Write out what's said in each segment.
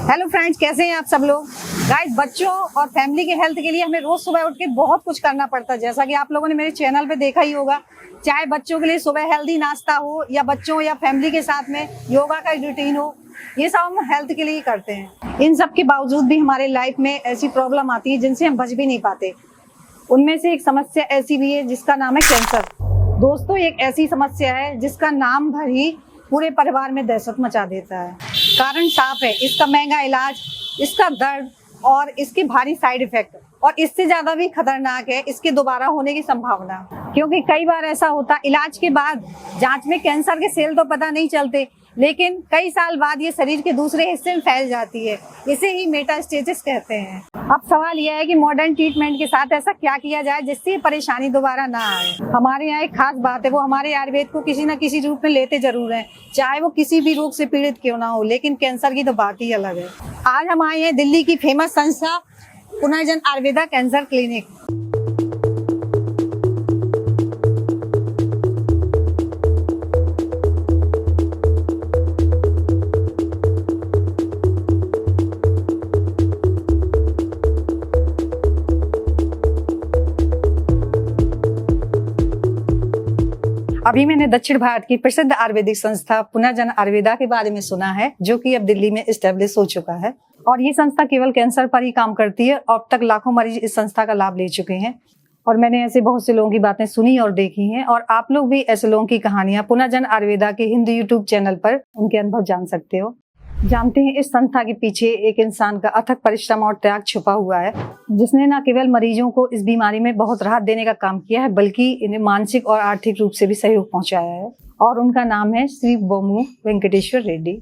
Hello friends, कैसे हैं आप सब लोग। गाइस, बच्चों और फैमिली के हेल्थ के लिए हमें रोज सुबह उठ के बहुत कुछ करना पड़ता है। जैसा कि आप लोगों ने मेरे चैनल पे देखा ही होगा, चाहे बच्चों के लिए सुबह हेल्दी नाश्ता हो या बच्चों या फैमिली के साथ में योगा का रूटीन हो, ये सब हम हेल्थ के लिए ही करते हैं। इन सब के बावजूद भी हमारे लाइफ में ऐसी प्रॉब्लम आती है जिनसे हम बच भी नहीं पाते। उनमें से एक समस्या ऐसी भी है जिसका नाम है कैंसर। दोस्तों, एक ऐसी समस्या है जिसका नाम भर ही पूरे परिवार में दहशत मचा देता है। कारण साफ है, इसका महंगा इलाज, इसका दर्द और इसके भारी साइड इफेक्ट, और इससे ज्यादा भी खतरनाक है इसके दोबारा होने की संभावना। क्योंकि कई बार ऐसा होता, इलाज के बाद जांच में कैंसर के सेल तो पता नहीं चलते, लेकिन कई साल बाद ये शरीर के दूसरे हिस्से में फैल जाती है। इसे ही मेटास्टेसिस कहते हैं। अब सवाल यह है कि मॉडर्न ट्रीटमेंट के साथ ऐसा क्या किया जाए जिससे ये परेशानी दोबारा ना आए। हमारे यहाँ एक खास बात है, वो हमारे आयुर्वेद को किसी न किसी रूप में लेते जरूर हैं, चाहे वो किसी भी रोग से पीड़ित क्यों ना हो, लेकिन कैंसर की तो बात ही अलग है। आज हम आए हैं दिल्ली की फेमस संस्था पुनर्जन आयुर्वेदा कैंसर क्लिनिक। अभी मैंने दक्षिण भारत की प्रसिद्ध आयुर्वेदिक संस्था पुनर्जन आयुर्वेदा के बारे में सुना है, जो कि अब दिल्ली में एस्टेब्लिश हो चुका है। और ये संस्था केवल कैंसर पर ही काम करती है। अब तक लाखों मरीज इस संस्था का लाभ ले चुके हैं। और मैंने ऐसे बहुत से लोगों की बातें सुनी और देखी हैं, और आप लोग भी ऐसे लोगों की कहानियां पुनर्जन आयुर्वेदा के हिंदी यूट्यूब चैनल पर उनके अनुभव जान सकते हो। जानते हैं, इस संस्था के पीछे एक इंसान का अथक परिश्रम और त्याग छुपा हुआ है, जिसने न केवल मरीजों को इस बीमारी में बहुत राहत देने का काम किया है, बल्कि इन्हें मानसिक और आर्थिक रूप से भी सहयोग पहुंचाया है। और उनका नाम है श्री बोमू वेंकटेश्वर रेड्डी।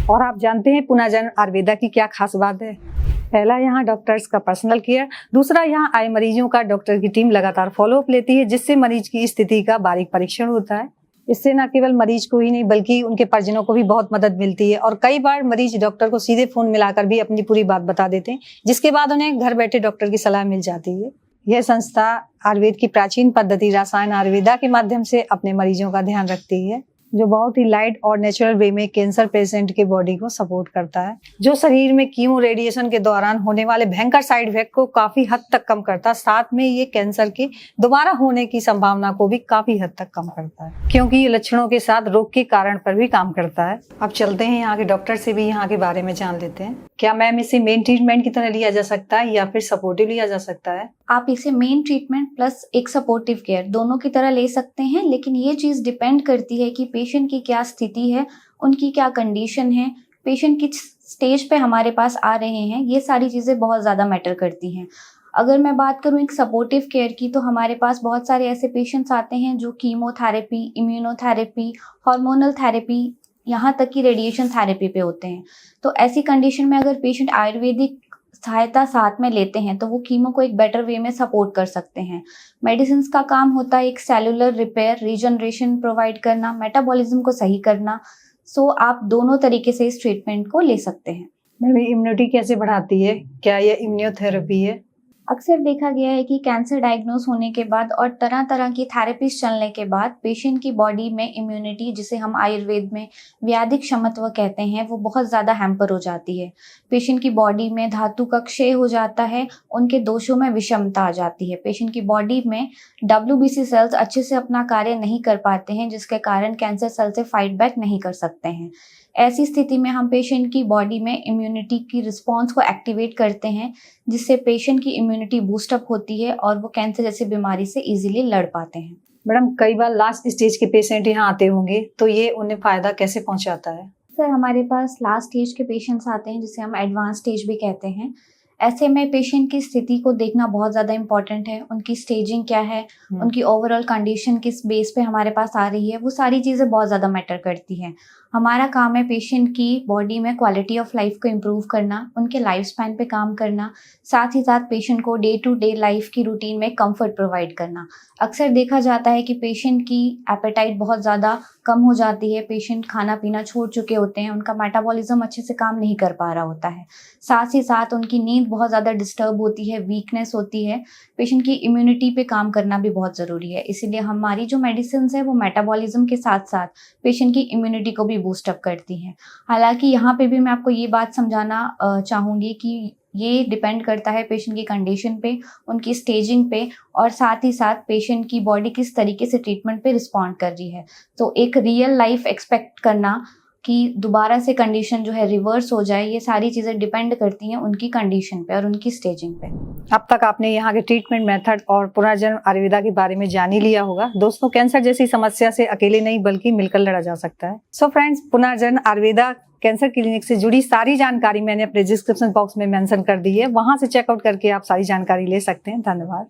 और आप जानते हैं पुनर्जन आयुर्वेदा की क्या खास बात है। पहला, यहाँ डॉक्टर्स का पर्सनल केयर। दूसरा, यहाँ आए मरीजों का डॉक्टर की टीम लगातार फॉलोअप लेती है, जिससे मरीज की स्थिति का बारीक परीक्षण होता है। इससे न केवल मरीज को ही नहीं बल्कि उनके परिजनों को भी बहुत मदद मिलती है। और कई बार मरीज डॉक्टर को सीधे फोन मिलाकर भी अपनी पूरी बात बता देते हैं, जिसके बाद उन्हें घर बैठे डॉक्टर की सलाह मिल जाती है। यह संस्था आयुर्वेद की प्राचीन पद्धति रसायन आयुर्वेदा के माध्यम से अपने मरीजों का ध्यान रखती है, जो बहुत ही लाइट और नेचुरल वे में कैंसर पेशेंट के बॉडी को सपोर्ट करता है, जो शरीर में कीमो रेडिएशन के दौरान होने वाले भयंकर साइड इफेक्ट को काफी हद तक कम करता है। साथ में ये कैंसर के दोबारा होने की संभावना को भी काफी हद तक कम करता है, क्योंकि ये लक्षणों के साथ रोग के कारण पर भी काम करता है। अब चलते हैं यहाँ के डॉक्टर से भी यहाँ के बारे में जान लेते हैं। क्या मैम इसे मेन ट्रीटमेंट की तरह लिया जा सकता है या फिर सपोर्टिव लिया जा सकता है? आप इसे मेन ट्रीटमेंट प्लस एक सपोर्टिव केयर दोनों की तरह ले सकते हैं, लेकिन ये चीज़ डिपेंड करती है कि पेशेंट की क्या स्थिति है, उनकी क्या कंडीशन है, पेशेंट किस स्टेज पे हमारे पास आ रहे हैं। ये सारी चीज़ें बहुत ज़्यादा मैटर करती हैं। अगर मैं बात करूँ एक सपोर्टिव केयर की, तो हमारे पास बहुत सारे ऐसे पेशेंट्स आते हैं जो कीमोथेरेपी, इम्यूनोथेरेपी, हार्मोनल थेरेपी, यहाँ तक कि रेडिएशन थेरेपी पे होते हैं। तो ऐसी कंडीशन में अगर पेशेंट आयुर्वेदिक सहायता साथ में लेते हैं तो वो कीमो को एक बेटर वे में सपोर्ट कर सकते हैं। मेडिसिन का काम होता है एक सेलुलर रिपेयर, रीजनरेशन प्रोवाइड करना, मेटाबॉलिज्म को सही करना। सो आप दोनों तरीके से इस ट्रीटमेंट को ले सकते हैं। मैम, इम्यूनिटी कैसे बढ़ाती है? क्या यह इम्यूनोथेरेपी है? अक्सर देखा गया है कि कैंसर डायग्नोस होने के बाद और तरह तरह की थेरेपीज चलने के बाद पेशेंट की बॉडी में इम्यूनिटी, जिसे हम आयुर्वेद में व्याधिक क्षमत्व कहते हैं, वो बहुत ज़्यादा हैम्पर हो जाती है। पेशेंट की बॉडी में धातु का क्षय हो जाता है, उनके दोषों में विषमता आ जाती है। पेशेंट की बॉडी में WBC सेल्स अच्छे से अपना कार्य नहीं कर पाते हैं, जिसके कारण कैंसर सेल से फाइट बैक नहीं कर सकते हैं। ऐसी स्थिति में हम पेशेंट की बॉडी में इम्यूनिटी की रिस्पॉन्स को एक्टिवेट करते हैं, जिससे पेशेंट की इम्यूनिटी बूस्टअप होती है और वो कैंसर जैसी बीमारी से इजीली लड़ पाते हैं। मैडम, कई बार लास्ट स्टेज के पेशेंट यहाँ आते होंगे, तो ये उन्हें फायदा कैसे पहुँचाता है? सर, हमारे पास लास्ट स्टेज के पेशेंट्स आते हैं, जिसे हम एडवांस स्टेज भी कहते हैं। ऐसे में पेशेंट की स्थिति को देखना बहुत ज़्यादा इंपॉर्टेंट है। उनकी स्टेजिंग क्या है, उनकी ओवरऑल कंडीशन किस बेस पे हमारे पास आ रही है, वो सारी चीज़ें बहुत ज़्यादा मैटर करती हैं। हमारा काम है पेशेंट की बॉडी में क्वालिटी ऑफ लाइफ को इम्प्रूव करना, उनके लाइफ स्पैन पे काम करना, साथ ही साथ पेशेंट को डे टू डे लाइफ की रूटीन में कंफर्ट प्रोवाइड करना। अक्सर देखा जाता है कि पेशेंट की एपेटाइट बहुत ज़्यादा कम हो जाती है, पेशेंट खाना पीना छोड़ चुके होते हैं, उनका मेटाबॉलिज्म अच्छे से काम नहीं कर पा रहा होता है। साथ ही साथ उनकी नींद बहुत ज़्यादा डिस्टर्ब होती है, वीकनेस होती है, पेशेंट की इम्यूनिटी पे काम करना भी बहुत ज़रूरी है। इसीलिए हमारी जो मेडिसिन है वो मेटाबॉलिज्म के साथ साथ पेशेंट की इम्यूनिटी को भी बूस्ट अप करती हैं। हालांकि यहाँ पे भी मैं आपको ये बात समझाना चाहूँगी कि ये डिपेंड करता है पेशेंट की कंडीशन पे, उनकी स्टेजिंग पे, और साथ ही साथ पेशेंट की बॉडी किस तरीके से ट्रीटमेंट पे रिस्पॉन्ड कर रही है। तो एक रियल लाइफ एक्सपेक्ट करना कि दोबारा से कंडीशन जो है रिवर्स हो जाए, ये सारी चीज़ें डिपेंड करती हैं उनकी कंडीशन पे और उनकी स्टेजिंग पे। अब तक आपने यहाँ के ट्रीटमेंट मेथड और पुनर्जन्म आयुर्वेदा के बारे में जान ही लिया होगा। दोस्तों, कैंसर जैसी समस्या से अकेले नहीं बल्कि मिलकर लड़ा जा सकता है। सो फ्रेंड्स, पुनर्जन्म आयुर्वेदा कैंसर क्लिनिक से जुड़ी सारी जानकारी मैंने अपने डिस्क्रिप्शन बॉक्स में मेंशन कर दी है, वहां से चेकआउट करके आप सारी जानकारी ले सकते हैं। धन्यवाद।